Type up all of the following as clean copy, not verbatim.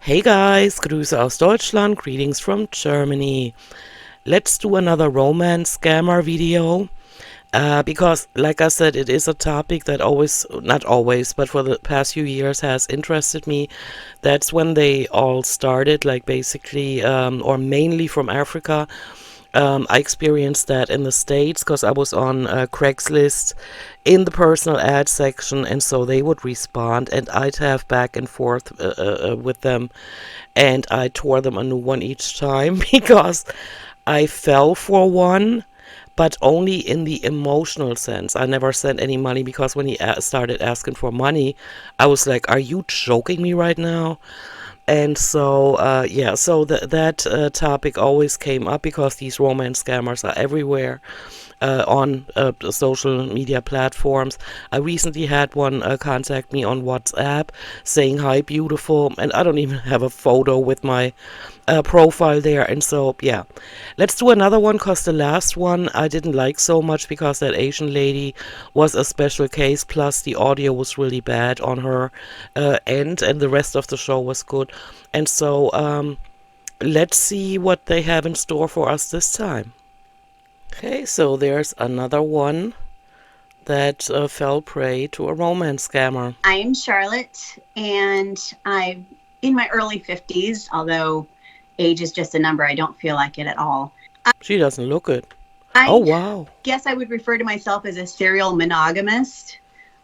Hey guys, Grüße aus Deutschland, greetings from Germany. Let's do another romance scammer video. Because, like I said, it is a topic that always, not always, but for the past few years has interested me. That's when they all started, like basically, or mainly from Africa. I experienced that in the States because I was on Craigslist in the personal ad section, and so they would respond, and I'd have back and forth with them, and I tore them a new one each time because I fell for one, but only in the emotional sense. I never sent any money because when he started asking for money, I was like, "Are you joking me right now?" And so, yeah, so that topic always came up because these romance scammers are everywhere on the social media platforms. I recently had one contact me on WhatsApp saying, "Hi, beautiful," and I don't even have a photo with my profile there. And so, yeah, let's do another one because the last one I didn't like so much because that Asian lady was a special case. Plus, the audio was really bad on her end, and the rest of the show was good. And so, let's see what they have in store for us this time. Okay, so there's another one that fell prey to a romance scammer. I am Charlotte, and I'm in my early 50s, although age is just a number. I don't feel like it at all. She doesn't look it. Oh, I wow. guess I would refer to myself as a serial monogamist,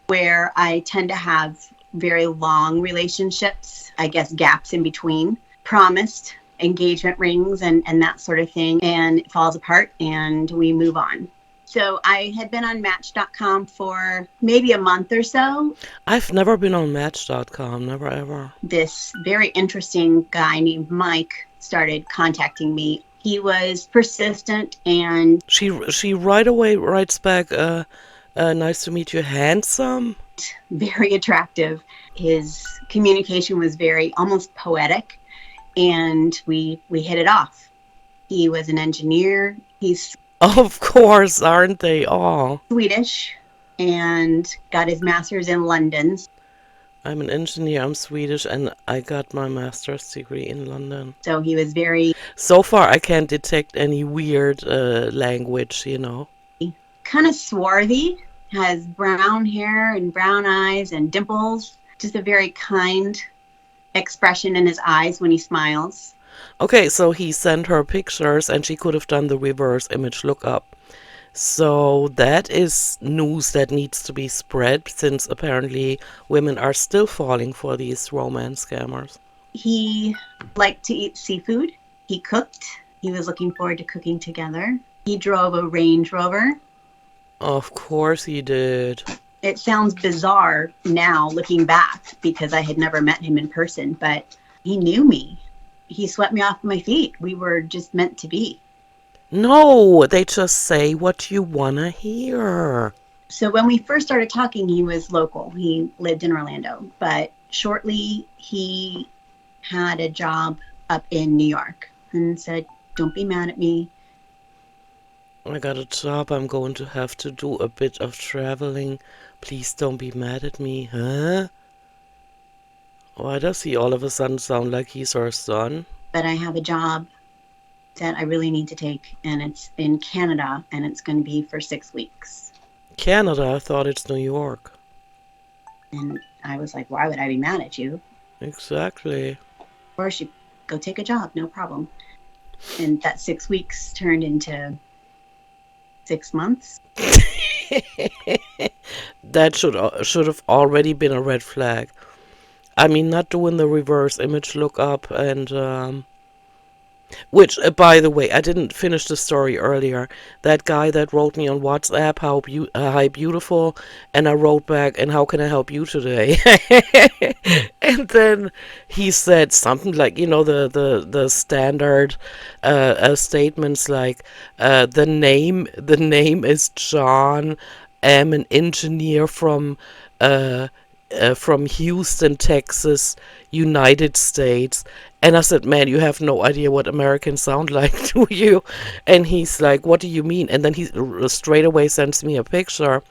where I tend to have very long relationships, I guess gaps in between, promised engagement rings and that sort of thing, and it falls apart and we move on. So I had been on Match.com for maybe a month or so. I've never been on Match.com, never ever. This very interesting guy named Mike started contacting me. He was persistent and She right away writes back, nice to meet you, handsome. very attractive. His communication was very almost poetic, and we hit it off. He was an engineer. He's Of course, aren't they all? Swedish and got his master's in London. I'm an engineer, I'm Swedish, and I got my master's degree in London. So he was very So far, I can't detect any weird language, you know. kind of swarthy, has brown hair and brown eyes and dimples. Just a very kind expression in his eyes when he smiles. Okay, so he sent her pictures and she could have done the reverse image lookup. So that is news that needs to be spread since apparently women are still falling for these romance scammers. He liked to eat seafood. He cooked. He was looking forward to cooking together. He drove a Range Rover. Of course he did. It sounds bizarre now looking back because I had never met him in person, but he knew me. He swept me off my feet. We were just meant to be. No, they just say what you wanna hear. So when we first started talking, he was local. He lived in Orlando, but shortly he had a job up in New York and said, "Don't be mad at me." I got a job, I'm going to have to do a bit of traveling. Please don't be mad at me, huh? Why does he all of a sudden sound like he's her son? But I have a job that I really need to take, and it's in Canada, and it's going to be for 6 weeks. Canada, I thought it's New York. And I was like, why would I be mad at you? Exactly. Of course, you go take a job, no problem. And that 6 weeks turned into 6 months. That should have already been a red flag. I mean, not doing the reverse image lookup and which, by the way, I didn't finish the story earlier. That guy that wrote me on WhatsApp, hi beautiful, and I wrote back, and how can I help you today? And then he said something like, you know, the standard statements like, the name is John. I'm an engineer from Houston, Texas, United States. And I said, man, you have no idea what Americans sound like, do you? And he's like, what do you mean? And then he straight away sends me a picture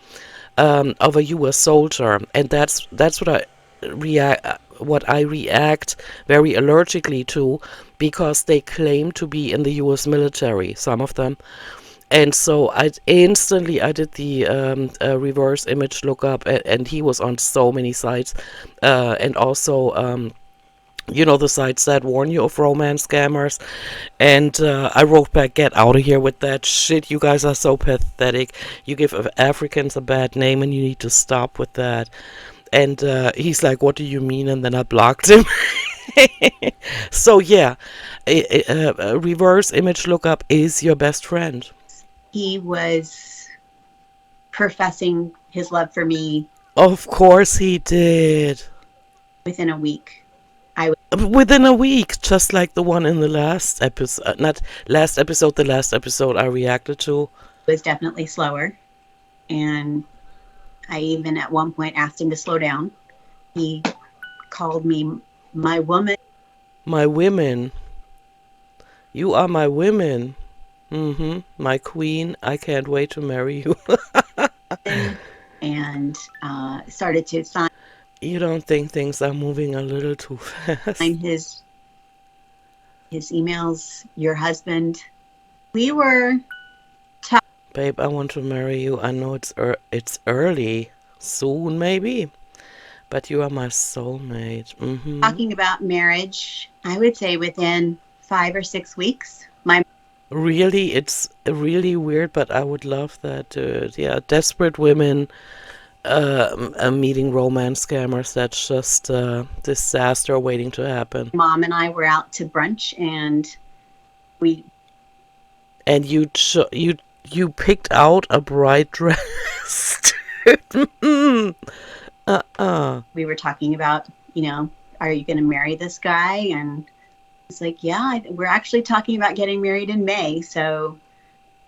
of a U.S. soldier. And that's what I what I react very allergically to, because they claim to be in the U.S. military, some of them. And so I did the reverse image lookup, and he was on so many sites, and also the sites that warn you of romance scammers. And I wrote back, get out of here with that shit. You guys are so pathetic. You give Africans a bad name, and you need to stop with that. And he's like, what do you mean? And then I blocked him. So yeah, a reverse image lookup is your best friend. He was professing his love for me. Of course he did. Within a week. Within a week, just like the one in the last episode, not last episode, the last episode I reacted to. Was definitely slower. And I even at one point asked him to slow down. He called me my woman. My women. You are my women. My queen. I can't wait to marry you. And started to sign. You don't think things are moving a little too fast? His emails, your husband. We were babe, I want to marry you. I know it's early, soon maybe, but you are my soulmate. Talking about marriage, I would say within 5 or 6 weeks. Really, it's really weird, but I would love that, dude. Yeah, desperate women meeting romance scammers. That's just disaster waiting to happen. Mom and I were out to brunch, and you picked out a bright dress. We were talking about, are you going to marry this guy? And it's like, yeah, we're actually talking about getting married in May. So,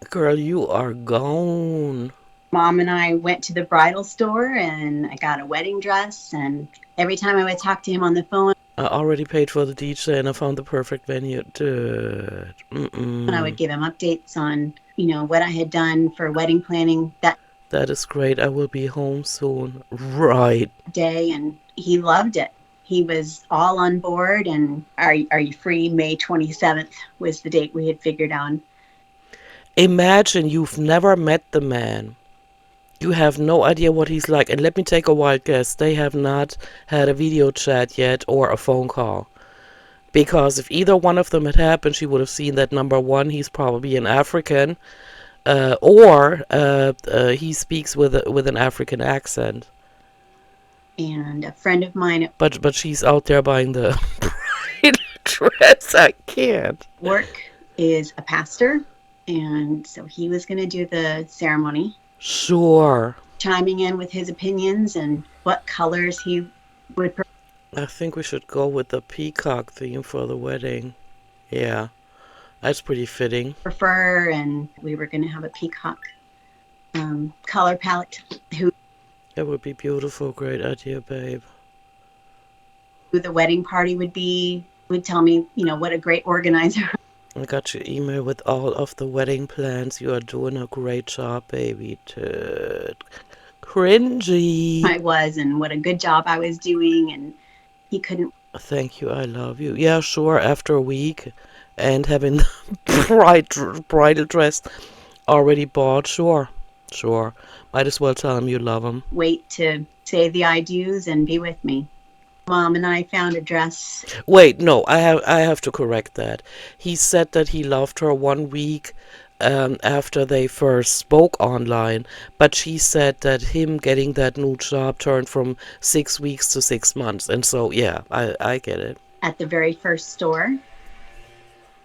girl, you are gone. Mom and I went to the bridal store, and I got a wedding dress. And every time I would talk to him on the phone, I already paid for the DJ, and I found the perfect venue, dude. And I would give him updates on, what I had done for wedding planning that is great. I will be home soon. Right. Day, and he loved it. He was all on board. And are you free? May 27th was the date we had figured on. Imagine you've never met the man. You have no idea what he's like. And let me take a wild guess. They have not had a video chat yet or a phone call. Because if either one of them had happened, she would have seen that, number one, he's probably an African, or he speaks with an African accent. And a friend of mine. But she's out there buying the bright dress. I can't. Work is a pastor, and so he was going to do the ceremony. Sure. Chiming in with his opinions and what colors he would prefer. I think we should go with the peacock theme for the wedding. Yeah, that's pretty fitting. Prefer, and we were going to have a peacock color palette. It would be beautiful. Great idea, babe. Who the wedding party would tell me, what a great organizer. I got your email with all of the wedding plans. You are doing a great job, baby. Cringy. I was, and what a good job I was doing, and he couldn't. Thank you, I love you. Yeah, sure, after a week and having the bridal dress already bought, sure. Might as well tell him you love him. Wait to say the I do's and be with me. Mom and I found a dress. Wait, no, I have to correct that. He said that he loved her 1 week after they first spoke online, but she said that him getting that new job turned from 6 weeks to 6 months. And so, yeah, I get it. At the very first store,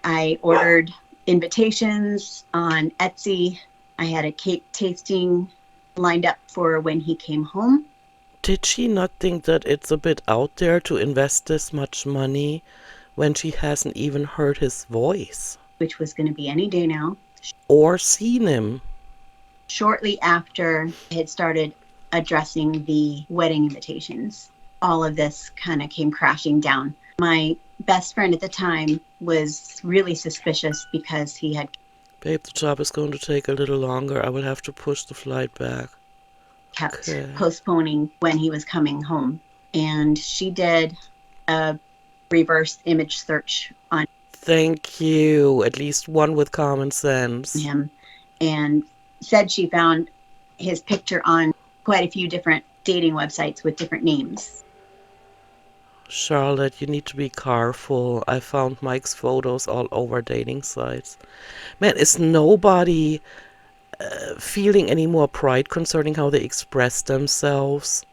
I ordered invitations on Etsy. I had a cake tasting lined up for when he came home. Did she not think that it's a bit out there to invest this much money when she hasn't even heard his voice? Which was going to be any day now. Or seen him. Shortly after I had started addressing the wedding invitations, all of this kind of came crashing down. My best friend at the time was really suspicious because he had... Babe, the job is going to take a little longer. I will have to push the flight back. Kept postponing when he was coming home. And she did a reverse image search on Thank you. At least one with common sense. him and said she found his picture on quite a few different dating websites with different names. Charlotte, you need to be careful. I found Mike's photos all over dating sites. Man, is nobody feeling any more pride concerning how they express themselves?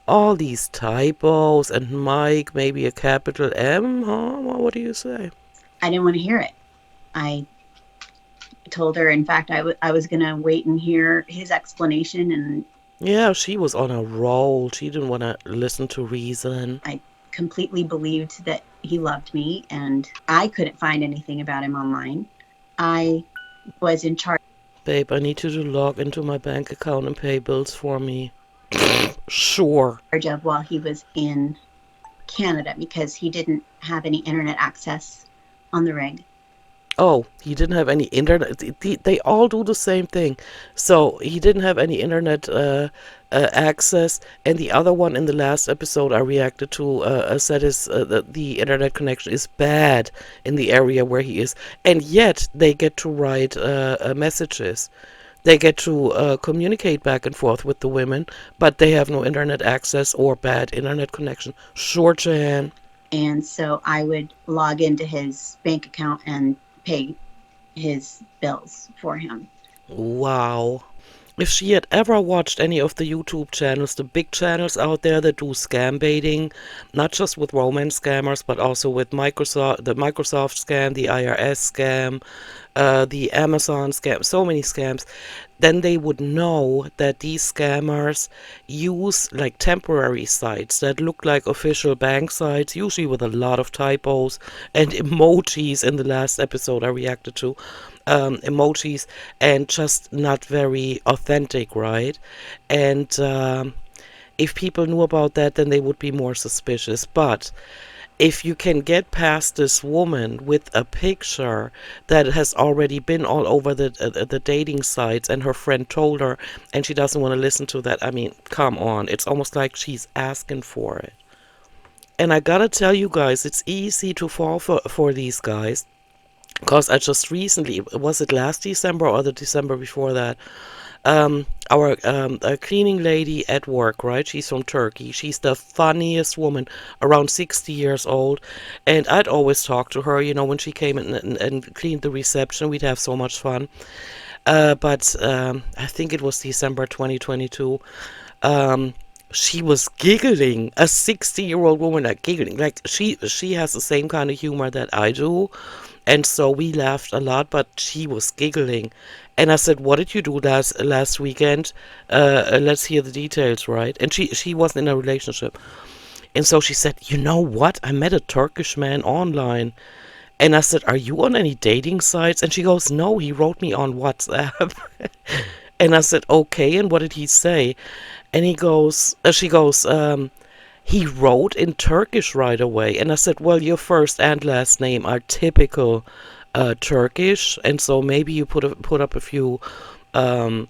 All these typos and Mike, maybe a capital M, huh? Well, what do you say? I didn't want to hear it. I told her, in fact, I was going to wait and hear his explanation, and Yeah, she was on a roll. She didn't want to listen to reason. I completely believed that he loved me, and I couldn't find anything about him online. I was in charge Babe, I need you to log into my bank account and pay bills for me. Sure. of while he was in Canada because he didn't have any internet access on the rig. Oh, he didn't have any internet. They all do the same thing. So he didn't have any internet access, and the other one in the last episode I reacted to said the internet connection is bad in the area where he is, and yet they get to write messages. They get to communicate back and forth with the women, but they have no internet access or bad internet connection. Sure, Jan. And so I would log into his bank account and pay his bills for him. Wow. If she had ever watched any of the YouTube channels, the big channels out there that do scam baiting, not just with romance scammers, but also with Microsoft, the Microsoft scam, the IRS scam, the Amazon scam, so many scams, then they would know that these scammers use like temporary sites that look like official bank sites, usually with a lot of typos and emojis. In the last episode I reacted to, emojis, and just not very authentic, right? And if people knew about that, then they would be more suspicious. But if you can get past this woman with a picture that has already been all over the dating sites, and her friend told her, and she doesn't want to listen to that, I mean, come on, it's almost like she's asking for it. And I gotta tell you guys, it's easy to fall for these guys, because I just recently, was it last December or the December before that, our a cleaning lady at work, right? She's from Turkey. She's the funniest woman, around 60 years old. And I'd always talk to her, you know, when she came in and cleaned the reception. We'd have so much fun. But I think it was December 2022. She was giggling, a 60-year-old woman, like giggling. Like she has the same kind of humor that I do. And so we laughed a lot, but she was giggling. And I said, "What did you do last weekend? Let's hear the details, right?" And she wasn't in a relationship. And so she said, "You know what? I met a Turkish man online." And I said, "Are you on any dating sites?" And she goes, "No, he wrote me on WhatsApp." And I said, "Okay, and what did he say?" And she goes, "He wrote in Turkish right away." And I said, "Well, your first and last name are typical Turkish, and so maybe you put up a few um,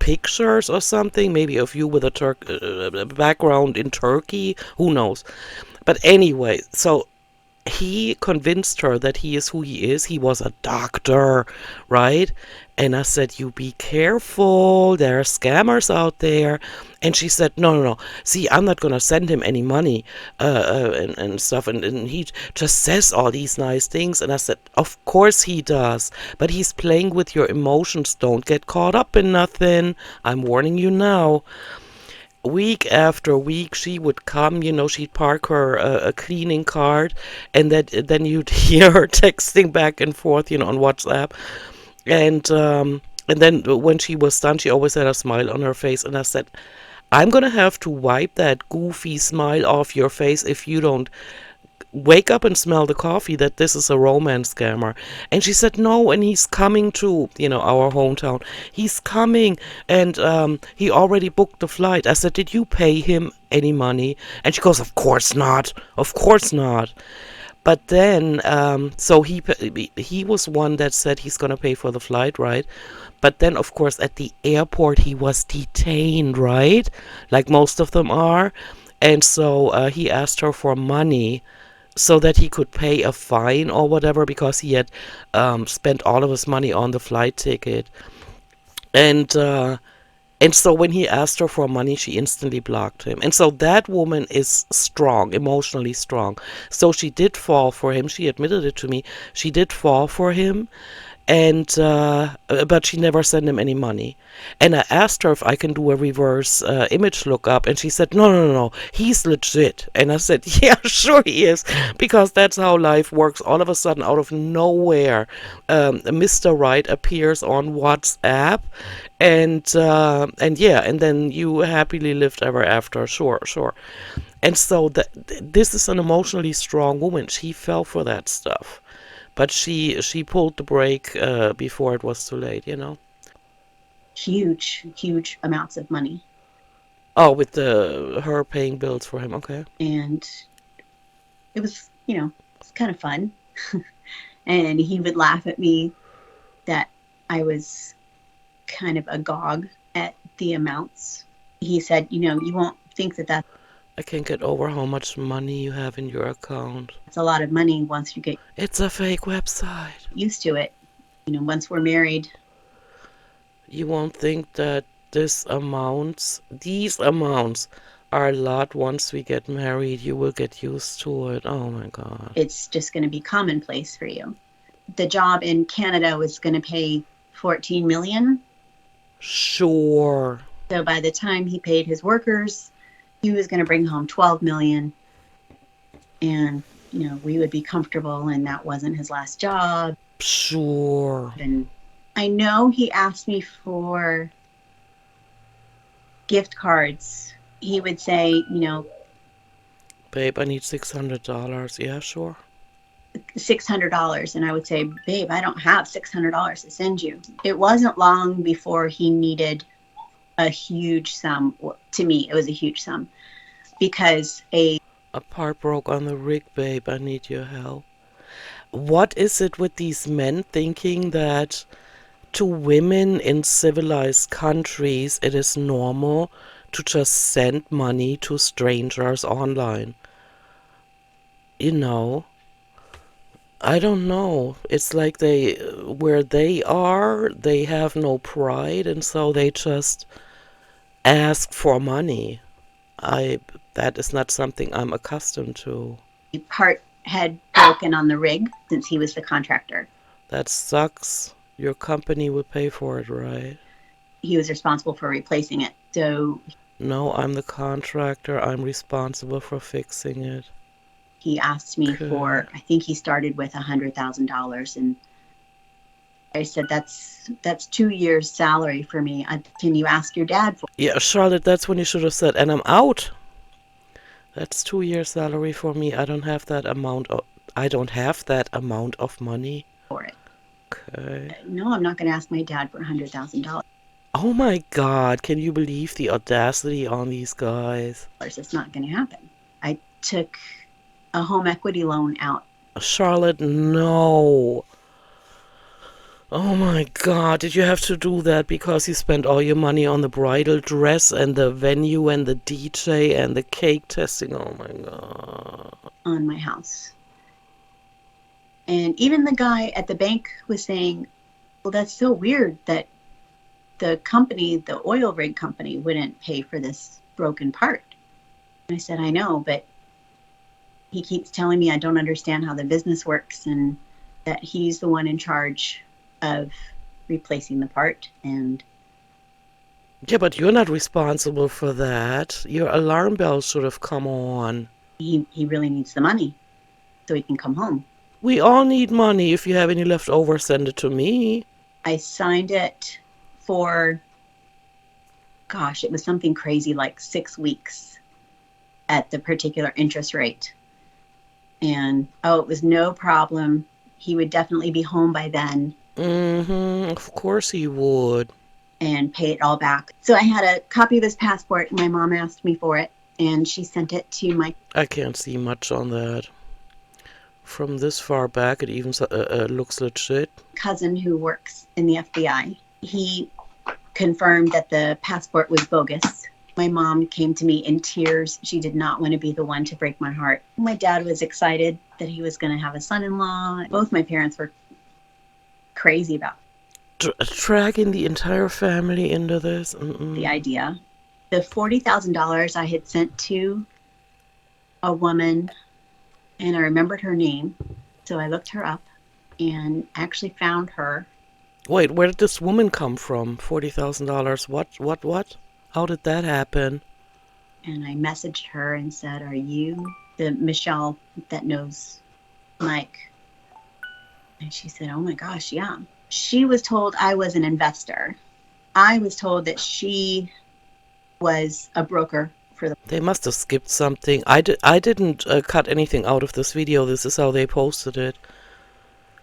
pictures or something, maybe of you with a background in Turkey. Who knows?" But anyway, so he convinced her that he is who he is. He was a doctor, right? And I said, "You be careful. There are scammers out there." And she said, "No, no, no. See, I'm not going to send him any money and stuff." And he just says all these nice things. And I said, "Of course he does. But he's playing with your emotions. Don't get caught up in nothing. I'm warning you now." Week after week, she would come, you know, she'd park her a cleaning cart, and then you'd hear her texting back and forth, you know, on WhatsApp. And then when she was done, she always had a smile on her face. And I said, "I'm gonna have to wipe that goofy smile off your face if you don't wake up and smell the coffee that this is a romance scammer." And she said, "No, and he's coming to, you know, our hometown. He's coming, and he already booked the flight." I said, "Did you pay him any money?" And she goes, "Of course not. Of course not." But then, so he was one that said he's gonna pay for the flight, right? But then, of course, at the airport, he was detained, right? Like most of them are. And so he asked her for money so that he could pay a fine or whatever because he had spent all of his money on the flight ticket. And and so when he asked her for money, she instantly blocked him. And so that woman is strong, emotionally strong. So she did fall for him. She admitted it to me. She did fall for him, and but she never sent him any money. And I asked her if I can do a reverse image lookup, and she said, no, no, no, no, he's legit. And I said, yeah, sure he is, because that's how life works. All of a sudden, out of nowhere, Mr. Right appears on WhatsApp, and yeah, and then you happily lived ever after. Sure, sure. And so this is an emotionally strong woman. She fell for that stuff, but she pulled the brake before it was too late, you know. Huge amounts of money. Oh, with the her paying bills for him. Okay. And it was, it's kind of fun. And he would laugh at me that I was kind of agog at the amounts. He said, you won't think that that's I can't get over how much money you have in your account. a lot of money once you get It's a fake website. used to it. Once we're married, You won't think that these amounts are a lot once we get married. You will get used to it. Oh my God. it's just going to be commonplace for you. The job in Canada was going to pay 14 million. Sure. So by the time he paid his workers, he was going to bring home 12 million. And, we would be comfortable, and that wasn't his last job. Sure. And I know he asked me for gift cards. He would say, Babe, I need $600. Yeah, sure. $600. And I would say, babe, I don't have $600 to send you. It wasn't long before he needed a huge sum. To me, it was a huge sum because A part broke on the rig, babe. I need your help. What is it with these men thinking that to women in civilized countries it is normal to just send money to strangers online? I don't know. It's like where they are, they have no pride, and so they just ask for money. That is not something I'm accustomed to. part had broken on the rig since he was the contractor. That sucks. Your company would pay for it, right? He was responsible for replacing it. So No, I'm the contractor. I'm responsible for fixing it. he asked me Okay. for, I think he started with $100,000, and I said, that's 2 years salary for me. Can you ask your dad for? Yeah, Charlotte, that's when you should have said, and I'm out. That's 2 years salary for me. I don't have that amount of money. It? Okay. No, I'm not going to ask my dad for $100,000. Oh my God, can you believe the audacity on these guys? It's not going to happen. I took a home equity loan out. Charlotte, no. Oh my God, did you have to do that because you spent all your money on the bridal dress and the venue and the DJ and the cake testing? Oh my God. On my house. And even the guy at the bank was saying, well, that's so weird that the oil rig company, wouldn't pay for this broken part. And I said, I know, but he keeps telling me I don't understand how the business works and that he's the one in charge of replacing the part. And yeah, but you're not responsible for that. Your alarm bell should have come on. He really needs the money so he can come home. We all need money. If you have any left over, send it to me. I signed it for, gosh, it was something crazy like 6 weeks at the particular interest rate. And, it was no problem. He would definitely be home by then. Of course he would. And pay it all back. So I had a copy of his passport. My mom asked me for it, and she sent it to my... I can't see much on that. From this far back, it even looks legit. Cousin who works in the FBI. He confirmed that the passport was bogus. My mom came to me in tears. She did not want to be the one to break my heart. My dad was excited that he was going to have a son-in-law. Both my parents were crazy about Dragging the entire family into this. the idea. The $40,000 I had sent to a woman, and I remembered her name, so I looked her up and actually found her. Wait, where did this woman come from? $40,000. What? How did that happen? And I messaged her and said, "Are you the Michelle that knows Mike?" And she said, "Oh my gosh, yeah." She was told I was an investor. I was told that she was a broker for the. They must have skipped something. I didn't cut anything out of this video. This is how they posted it.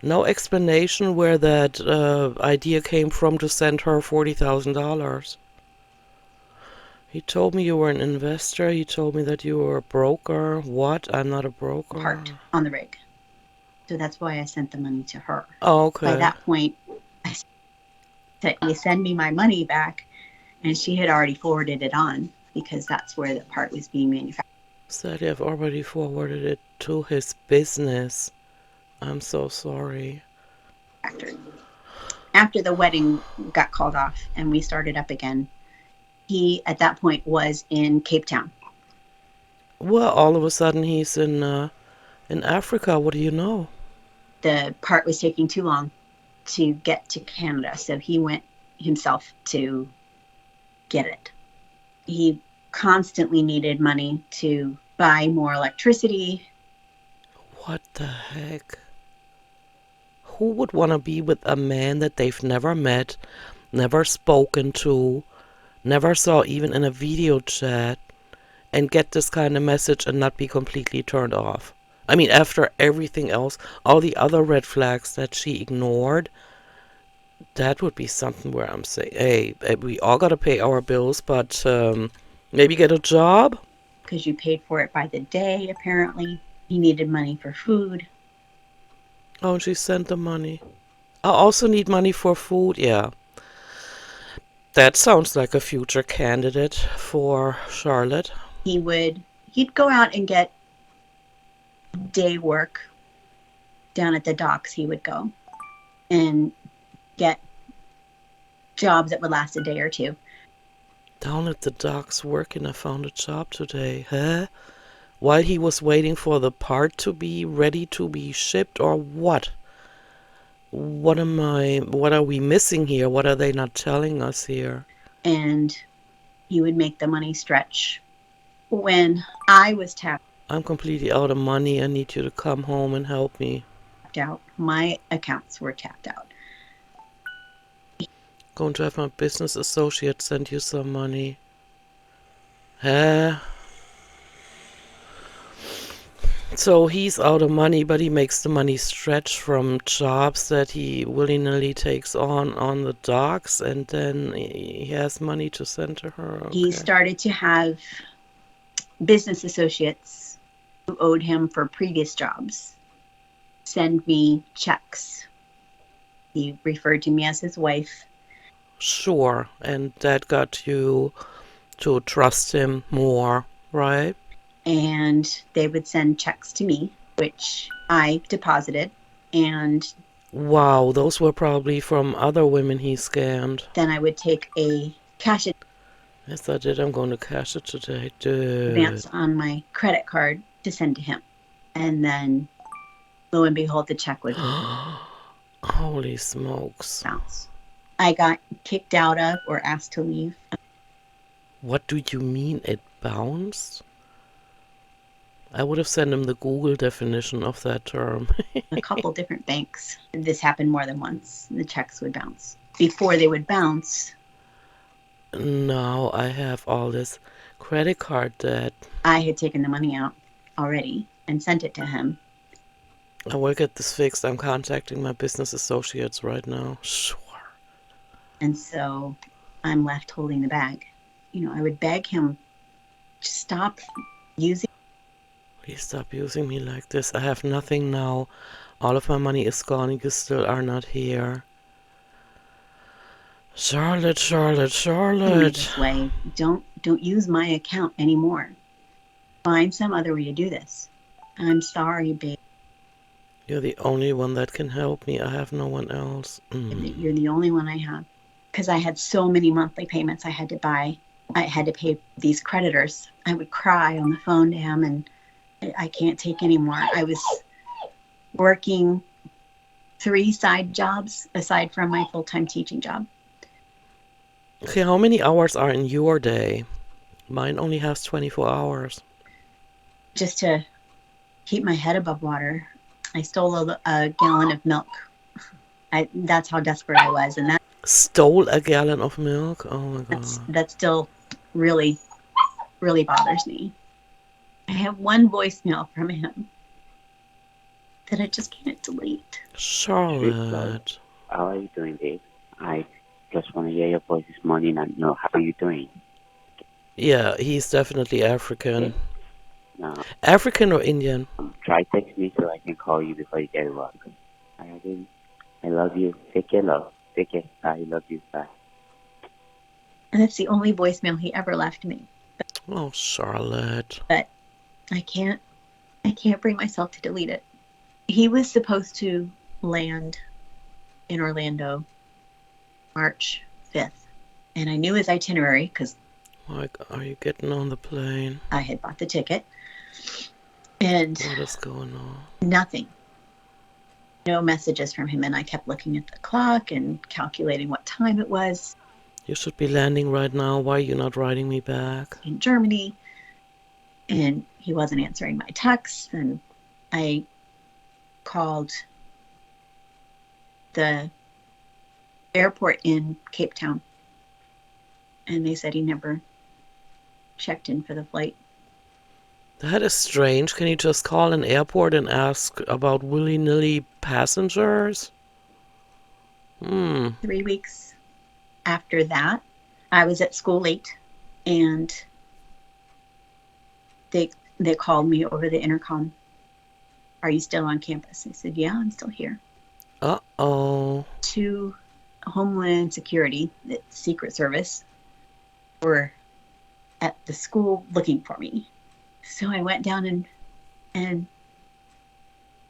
No explanation where that idea came from to send her $40,000. He told me you were an investor. He told me that you were a broker. What? I'm not a broker. Part on the rig. So that's why I sent the money to her. Oh, okay. By that point, I said, "You send me my money back." And she had already forwarded it on because that's where the part was being manufactured. Said you have already forwarded it to his business. I'm so sorry. After the wedding got called off and we started up again, he at that point was in Cape Town. Well, all of a sudden he's in Africa. What do you know? The part was taking too long to get to Canada, so he went himself to get it. He constantly needed money to buy more electricity. What the heck? Who would want to be with a man that they've never met, never spoken to, never saw even in a video chat, and get this kind of message and not be completely turned off? I mean, after everything else, all the other red flags that she ignored, that would be something where I'm saying, hey, we all got to pay our bills, but maybe get a job? Because you paid for it by the day, apparently. He needed money for food. Oh, and she sent the money. I also need money for food, yeah. That sounds like a future candidate for Charlotte. He'd go out and get day work down at the docks. He would go and get jobs that would last a day or two. Down at the docks working, I found a job today. Huh? While he was waiting for the part to be ready to be shipped, or what? What are we missing here? What are they not telling us here? And he would make the money stretch. When I was tapped I'm completely out of money. I need you to come home and help me. out, my accounts were tapped out. Going to have my business associate send you some money. Huh? So he's out of money, but he makes the money stretch from jobs that he willingly takes on the docks, and then he has money to send to her. Okay. He started to have business associates who owed him for previous jobs send me checks. He referred to me as his wife. Sure, and that got you to trust him more, right? And they would send checks to me, which I deposited. And wow, those were probably from other women he scammed. Then I would take a cash Yes, I did. I'm going to cash it today, dude. advance on my credit card to send to him. And then, lo and behold, the check would holy smokes. Bounce. I got kicked out of or asked to leave. What do you mean it bounced? I would have sent him the Google definition of that term. A couple different banks. This happened more than once. The checks would bounce. Before they would bounce, now I have all this credit card debt. I had taken the money out already and sent it to him. I will get this fixed. I'm contacting my business associates right now. Sure. And so I'm left holding the bag. I would beg him to stop using. Please stop using me like this. I have nothing now. All of my money is gone and you still are not here. Charlotte. This way. Don't don't use my account anymore. Find some other way to do this. I'm sorry, babe. You're the only one that can help me. I have no one else. You're the only one I have. Because I had so many monthly payments I had to buy. I had to pay these creditors. I would cry on the phone to him, and I can't take anymore. I was working 3 side jobs aside from my full-time teaching job. Okay, how many hours are in your day? Mine only has 24 hours. Just to keep my head above water, I stole a gallon of milk. That's how desperate I was, and that Stole a gallon of milk? Oh my god. that still really, really bothers me. I have one voicemail from him that I just can't delete. Charlotte. How are you doing, babe? I just want to hear your voice this morning and know how are you doing. Yeah, he's definitely African. No, African or Indian? try text me so I can call you before you get work. Alright, baby. I love you. Take care, love. Take care. I love you. Bye. And that's the only voicemail he ever left me. Oh, Charlotte. But I can't bring myself to delete it. He was supposed to land in Orlando March 5th. And I knew his itinerary because Like, are you getting on the plane? I had bought the ticket. And What is going on? nothing. No messages from him. And I kept looking at the clock and calculating what time it was. You should be landing right now. Why are you not writing me back? In Germany. And he wasn't answering my texts. And I called the airport in Cape Town. And they said he never checked in for the flight. That is strange. Can you just call an airport and ask about willy-nilly passengers? 3 weeks after that, I was at school late, and they called me over the intercom. Are you still on campus? I said, yeah, I'm still here. Uh-oh. To Homeland Security, the Secret Service, were at the school looking for me. So I went down and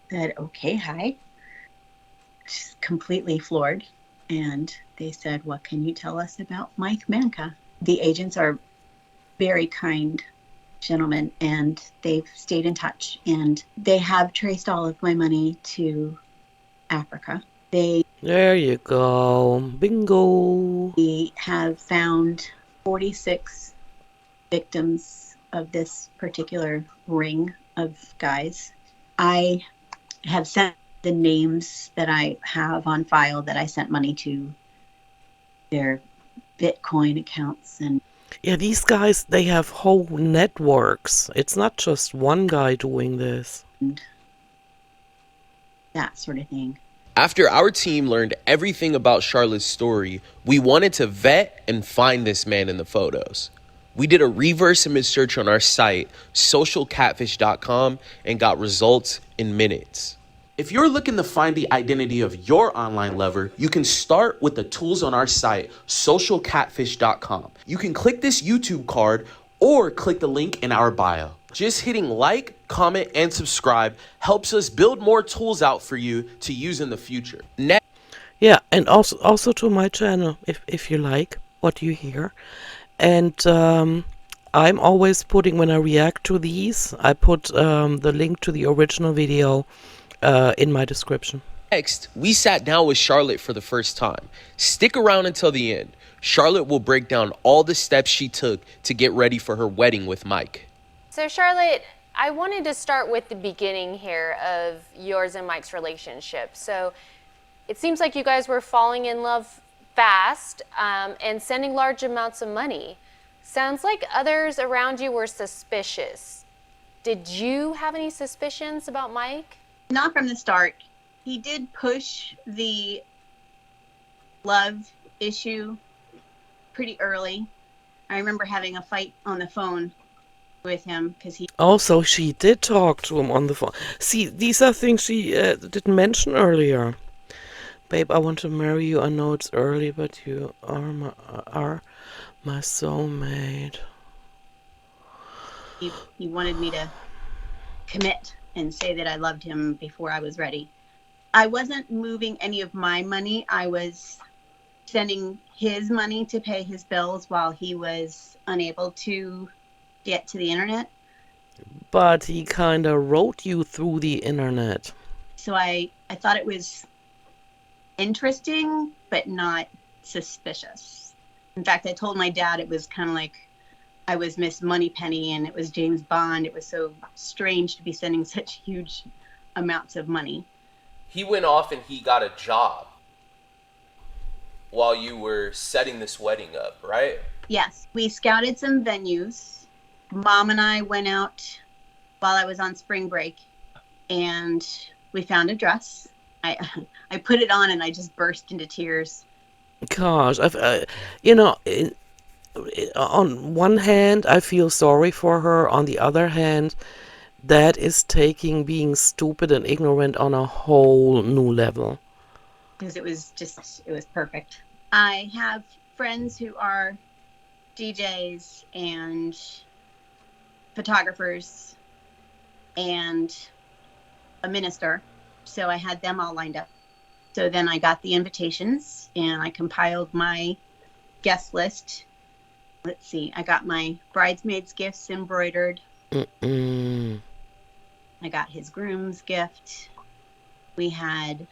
said, okay, hi. Just completely floored. And they said, what can you tell us about Mike Manka? The agents are very kind gentlemen, and they've stayed in touch. And they have traced all of my money to Africa. There you go. Bingo. They have found 46 victims of this particular ring of guys. I have sent the names that I have on file that I sent money to, their Bitcoin accounts. And yeah, these guys, they have whole networks. It's not just one guy doing this. That sort of thing. After our team learned everything about Charlotte's story, we wanted to vet and find this man in the photos. We did a reverse image search on our site, Socialcatfish.com, and got results in minutes. If you're looking to find the identity of your online lover, you can start with the tools on our site, Socialcatfish.com. You can click this YouTube card or click the link in our bio. Just hitting like, comment, and subscribe helps us build more tools out for you to use in the future. Yeah, and also to my channel, if you like what you hear. And I'm always putting, when I react to these, I put the link to the original video in my description. Next, we sat down with Charlotte for the first time. Stick around until the end. Charlotte will break down all the steps she took to get ready for her wedding with Mike. So Charlotte, I wanted to start with the beginning here of yours and Mike's relationship. So it seems like you guys were falling in love fast and sending large amounts of money. Sounds like others around you were suspicious. Did you have any suspicions about Mike? Not from the start. He did push the love issue pretty early. I remember having a fight on the phone with him because he... Also, she did talk to him on the phone. See, these are things she didn't mention earlier. Babe, I want to marry you. I know it's early, but you are my soulmate. He wanted me to commit and say that I loved him before I was ready. I wasn't moving any of my money. I was sending his money to pay his bills while he was unable to get to the internet. But he kind of wrote you through the internet. So I thought it was interesting, but not suspicious. In fact, I told my dad it was kind of like I was Miss Moneypenny and it was James Bond. It was so strange to be sending such huge amounts of money. He went off and he got a job while you were setting this wedding up, right? Yes, we scouted some venues. Mom and I went out while I was on spring break and we found a dress. I put it on and I just burst into tears. Gosh, you know, on one hand, I feel sorry for her. On the other hand, that is taking being stupid and ignorant on a whole new level. Because it was perfect. I have friends who are DJs and photographers and a minister. So I had them all lined up. So then I got the invitations and I compiled my guest list. Let's see, I got my bridesmaids' gifts embroidered. Mm-mm. I got his groom's gift. We had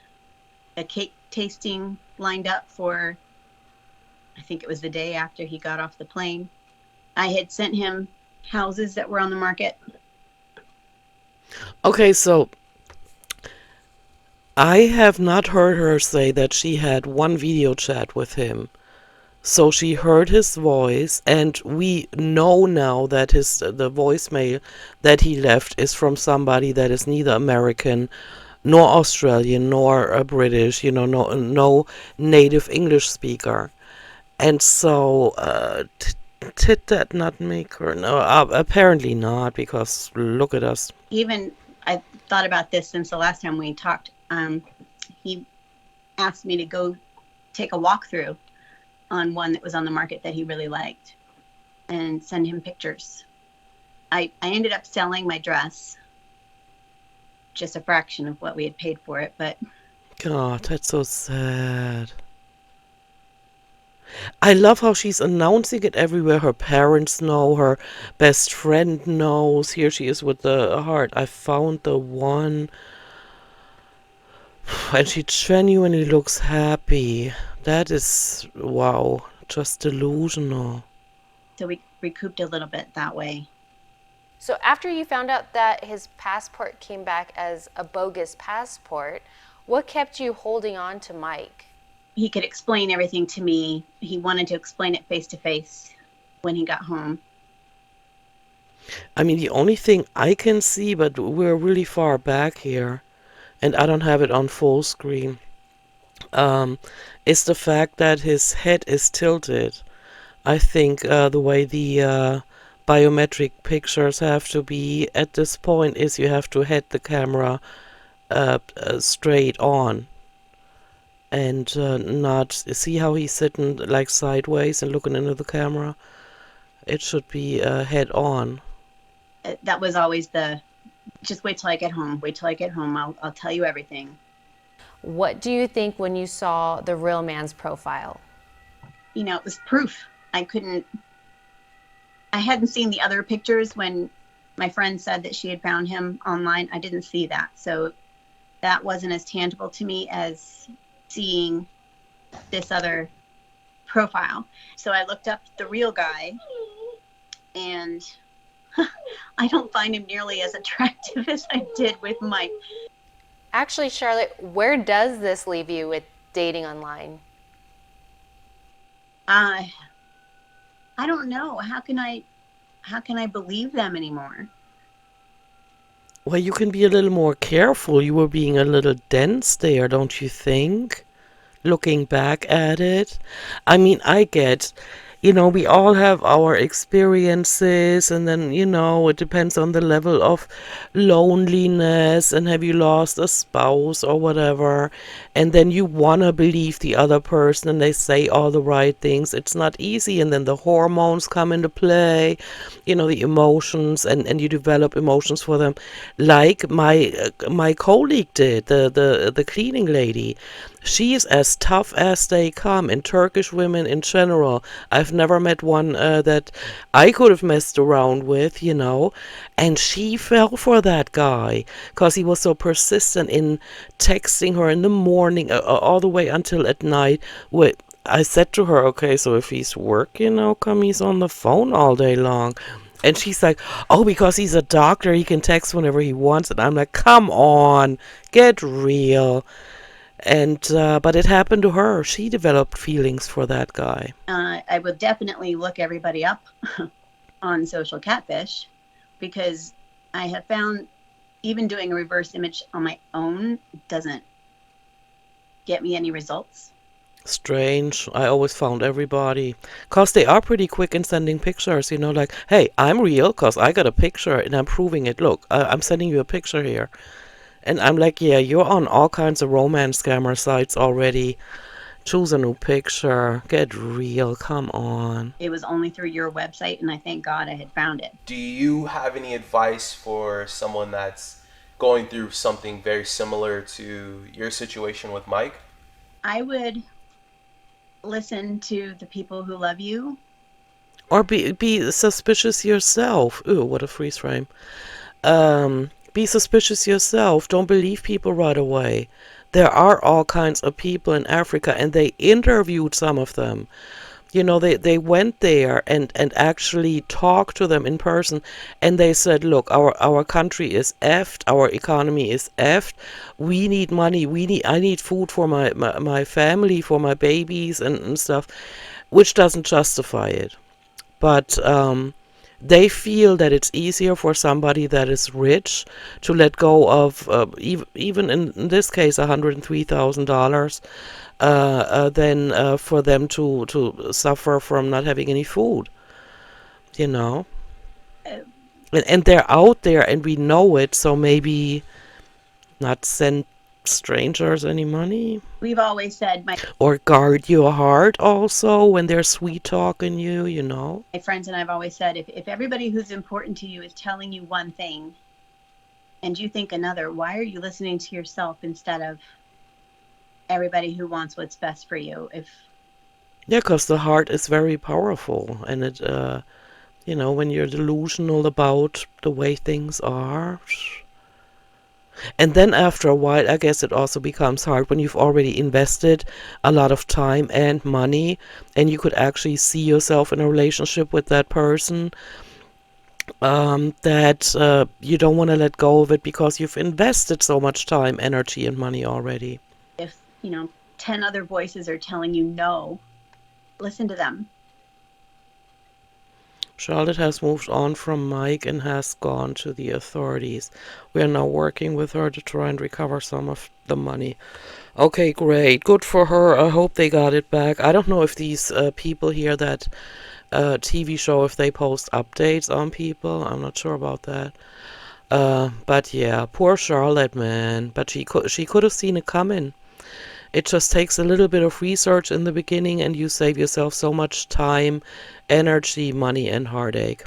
a cake tasting lined up for, I think it was the day after he got off the plane. I had sent him houses that were on the market. Okay, so I have not heard her say that she had one video chat with him. So she heard his voice, and we know now that the voicemail that he left is from somebody that is neither American nor Australian nor British, no native English speaker. And so did that not make her? No, apparently not, because look at us. Even I thought about this since the last time we talked. He asked me to go take a walkthrough on one that was on the market that he really liked and send him pictures. I ended up selling my dress, just a fraction of what we had paid for it, but God, that's so sad. I love how she's announcing it everywhere. Her parents know, her best friend knows. Here she is with the heart. I found the one. And she genuinely looks happy. That is, wow, just delusional. so we recouped a little bit that way. So after you found out that his passport came back as a bogus passport, what kept you holding on to Mike? He could explain everything to me. He wanted to explain it face to face when he got home. I mean, the only thing I can see, but we're really far back here, and I don't have it on full screen, is the fact that his head is tilted. I think the way the biometric pictures have to be at this point is you have to head the camera straight on. And not see how he's sitting like sideways and looking into the camera. It should be head on. That was always just wait till I get home. Wait till I get home. I'll tell you everything. What do you think when you saw the real man's profile? It was proof. I hadn't seen the other pictures when my friend said that she had found him online. I didn't see that. So that wasn't as tangible to me as seeing this other profile. So I looked up the real guy, and I don't find him nearly as attractive as I did with Mike. Actually, Charlotte, where does this leave you with dating online? I don't know. How can I believe them anymore? Well, you can be a little more careful. You were being a little dense there, don't you think? Looking back at it. I mean, I get, we all have our experiences, and then, it depends on the level of loneliness, and have you lost a spouse or whatever, and then you wanna believe the other person and they say all the right things. It's not easy, and then the hormones come into play, the emotions, and you develop emotions for them, like my colleague did, the cleaning lady. She is as tough as they come, and Turkish women in general. I've never met one that I could have messed around with, and she fell for that guy because he was so persistent in texting her in the morning, all the way until at night. I said to her, okay, so if he's working, how come he's on the phone all day long? And she's like, oh, because he's a doctor, he can text whenever he wants. And I'm like, come on, get real. And but it happened to her. She developed feelings for that guy. I would definitely look everybody up on Socialcatfish, because I have found even doing a reverse image on my own doesn't get me any results. Strange. I always found everybody. Because they are pretty quick in sending pictures, like, hey, I'm real because I got a picture and I'm proving it. Look, I'm sending you a picture here. And I'm like, yeah, you're on all kinds of romance scammer sites already. Choose a new picture. Get real. Come on. It was only through your website, and I thank God I had found it. Do you have any advice for someone that's going through something very similar to your situation with Mike? I would listen to the people who love you. Or be suspicious yourself. Ooh, what a freeze frame. Be suspicious yourself. Don't believe people right away. There are all kinds of people in Africa, and they interviewed some of them. They went there and actually talked to them in person, and they said, look, our country is effed, our economy is effed, we need money, I need food for my family, for my babies and stuff, which doesn't justify it. But they feel that it's easier for somebody that is rich to let go of, even in this case, $103,000, than for them to suffer from not having any food, and they're out there and we know it, so maybe not send strangers any money. We've always said, or guard your heart also when they're sweet talking you, my friends and I've always said, if everybody who's important to you is telling you one thing and you think another, why are you listening to yourself instead of everybody who wants what's best for you? Yeah, because the heart is very powerful, and it when you're delusional about the way things are. And then after a while, I guess it also becomes hard when you've already invested a lot of time and money, and you could actually see yourself in a relationship with that person, that you don't want to let go of it because you've invested so much time, energy, and money already. If 10 other voices are telling you no, listen to them. Charlotte has moved on from Mike and has gone to the authorities. We are now working with her to try and recover some of the money. Okay, great. Good for her. I hope they got it back. I don't know if these people here, that TV show, if they post updates on people. I'm not sure about that. But yeah, poor Charlotte, man. But she could have seen it coming. It just takes a little bit of research in the beginning, and you save yourself so much time, energy, money, and heartache.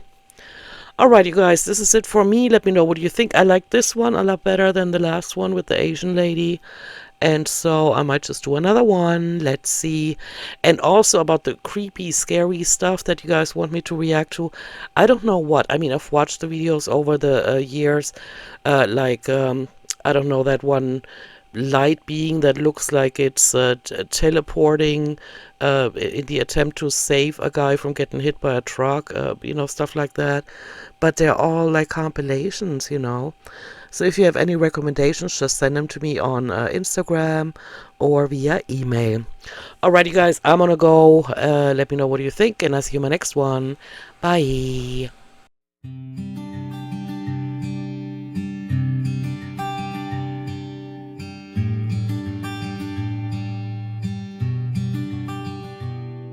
Alright, you guys, this is it for me. Let me know what you think. I like this one a lot better than the last one with the Asian lady. And so I might just do another one. Let's see. And also about the creepy, scary stuff that you guys want me to react to. I don't know what. I mean, I've watched the videos over the years. I don't know, that one light being that looks like it's teleporting in the attempt to save a guy from getting hit by a truck, stuff like that. But they're all like compilations, So if you have any recommendations, just send them to me on Instagram or via email. Alrighty, guys, I'm gonna go. Let me know what you think, and I'll see you in my next one. Bye.